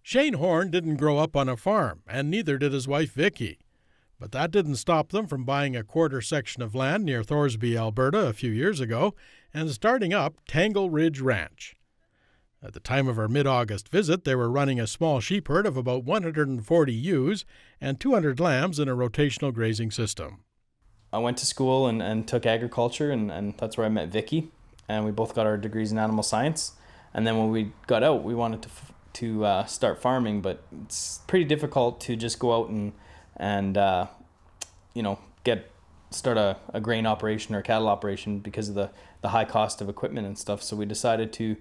Shayne Horn didn't grow up on a farm, and neither did his wife Vicky. But that didn't stop them from buying a quarter section of land near Thorsby, Alberta a few years ago and starting up Tangle Ridge Ranch. At the time of our mid-August visit, they were running a small sheep herd of about 140 ewes and 200 lambs in a rotational grazing system. I went to school and took agriculture, and that's where I met Vicky, and we both got our degrees in animal science. And then when we got out, we wanted to start farming, but it's pretty difficult to just go out and start a grain operation or a cattle operation because of the high cost of equipment and stuff. So we decided to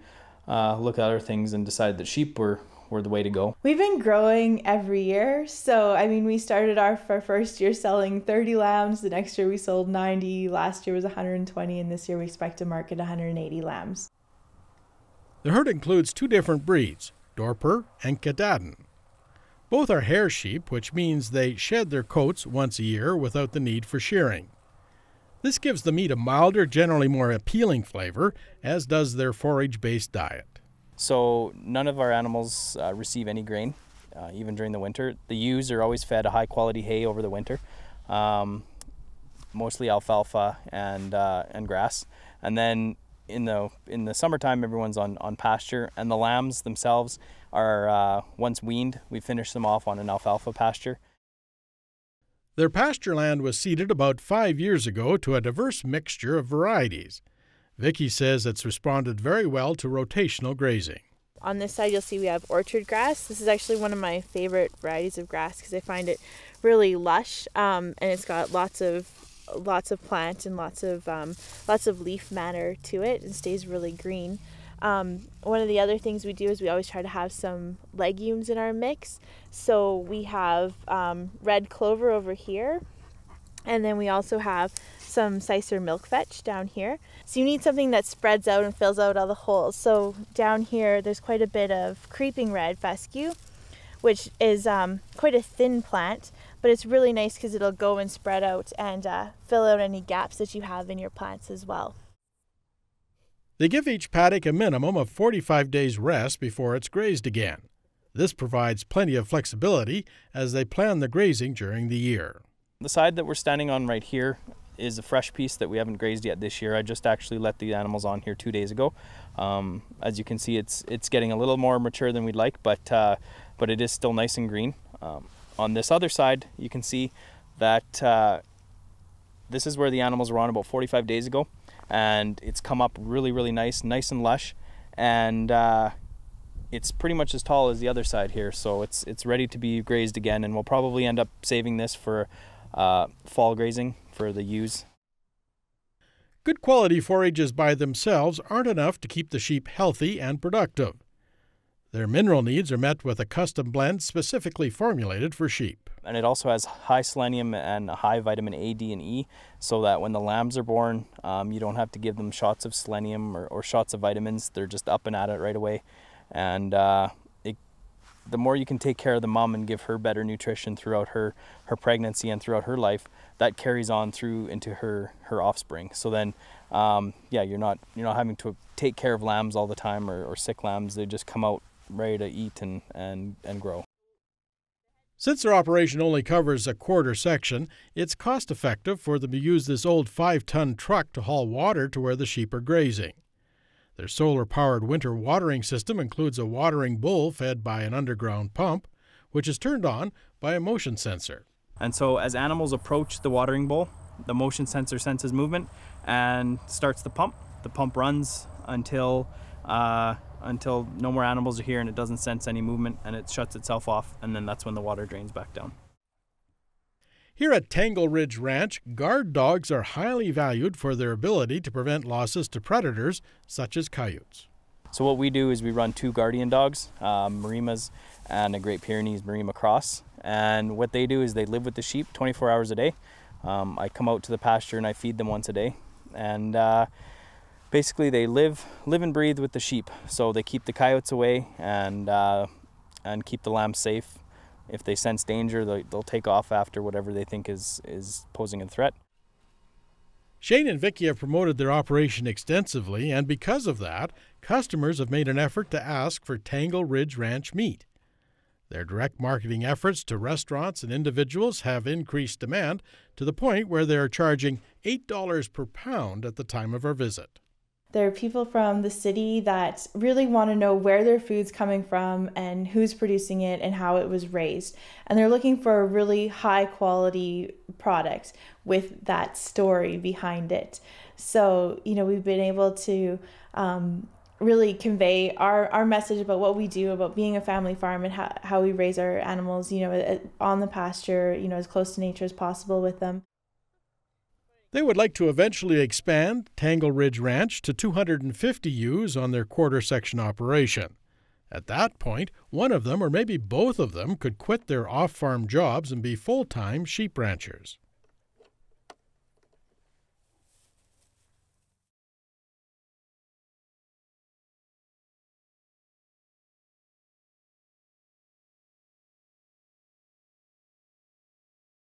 look at other things and decided that sheep were the way to go. We've been growing every year. So, we started our first year selling 30 lambs. The next year we sold 90. Last year was 120. And this year we expect to market 180 lambs. The herd includes two different breeds, Dorper and Katahdin. Both are hair sheep, which means they shed their coats once a year without the need for shearing. This gives the meat a milder, generally more appealing flavor, as does their forage-based diet. So none of our animals receive any grain, even during the winter. The ewes are always fed a high-quality hay over the winter, mostly alfalfa and grass. And then in the summertime, everyone's on pasture, and the lambs themselves are once weaned, we finish them off on an alfalfa pasture. Their pasture land was seeded about 5 years ago to a diverse mixture of varieties. Vicky says it's responded very well to rotational grazing. On this side, you'll see we have orchard grass. This is actually one of my favorite varieties of grass because I find it really lush, and it's got lots of plant and lots of leaf matter to it, and stays really green. One of the other things we do is we always try to have some legumes in our mix. So we have red clover over here, and then we also have some Sicer milk vetch down here. So you need something that spreads out and fills out all the holes. So down here there's quite a bit of creeping red fescue, which is quite a thin plant, but it's really nice because it'll go and spread out and fill out any gaps that you have in your plants as well. They give each paddock a minimum of 45 days rest before it's grazed again. This provides plenty of flexibility as they plan the grazing during the year. The side that we're standing on right here is a fresh piece that we haven't grazed yet this year. I just actually let the animals on here 2 days ago. As you can see, it's getting a little more mature than we'd like, but it is still nice and green. On this other side, you can see that this is where the animals were on about 45 days ago, and it's come up really nice and lush, and it's pretty much as tall as the other side here, so it's ready to be grazed again, and we'll probably end up saving this for fall grazing for the ewes. Good quality forages by themselves aren't enough to keep the sheep healthy and productive. Their mineral needs are met with a custom blend specifically formulated for sheep. And it also has high selenium and high vitamin A, D, and E, so that when the lambs are born, you don't have to give them shots of selenium or shots of vitamins. They're just up and at it right away. And the more you can take care of the mom and give her better nutrition throughout her pregnancy and throughout her life, that carries on through into her offspring. So then, you're not having to take care of lambs all the time or sick lambs. They just come out ready to eat and grow. Since their operation only covers a quarter section, it's cost-effective for them to use this old 5-ton truck to haul water to where the sheep are grazing. Their solar-powered winter watering system includes a watering bowl fed by an underground pump, which is turned on by a motion sensor. And so as animals approach the watering bowl, the motion sensor senses movement and starts the pump. The pump runs until no more animals are here and it doesn't sense any movement, and it shuts itself off, and then that's when the water drains back down. Here at Tangle Ridge Ranch, guard dogs are highly valued for their ability to prevent losses to predators such as coyotes. So what we do is we run 2 guardian dogs, Marimas and a Great Pyrenees Marima Cross, and what they do is they live with the sheep 24 hours a day. I come out to the pasture and I feed them once a day, and basically they live and breathe with the sheep. So they keep the coyotes away and keep the lambs safe. If they sense danger, they'll take off after whatever they think is posing a threat. Shayne and Vicky have promoted their operation extensively, and because of that, customers have made an effort to ask for Tangle Ridge Ranch meat. Their direct marketing efforts to restaurants and individuals have increased demand to the point where they are charging $8 per pound at the time of our visit. There are people from the city that really want to know where their food's coming from and who's producing it and how it was raised. And they're looking for a really high quality product with that story behind it. So, we've been able to really convey our message about what we do, about being a family farm and how we raise our animals, on the pasture, as close to nature as possible with them. They would like to eventually expand Tangle Ridge Ranch to 250 ewes on their quarter-section operation. At that point, one of them or maybe both of them could quit their off-farm jobs and be full-time sheep ranchers.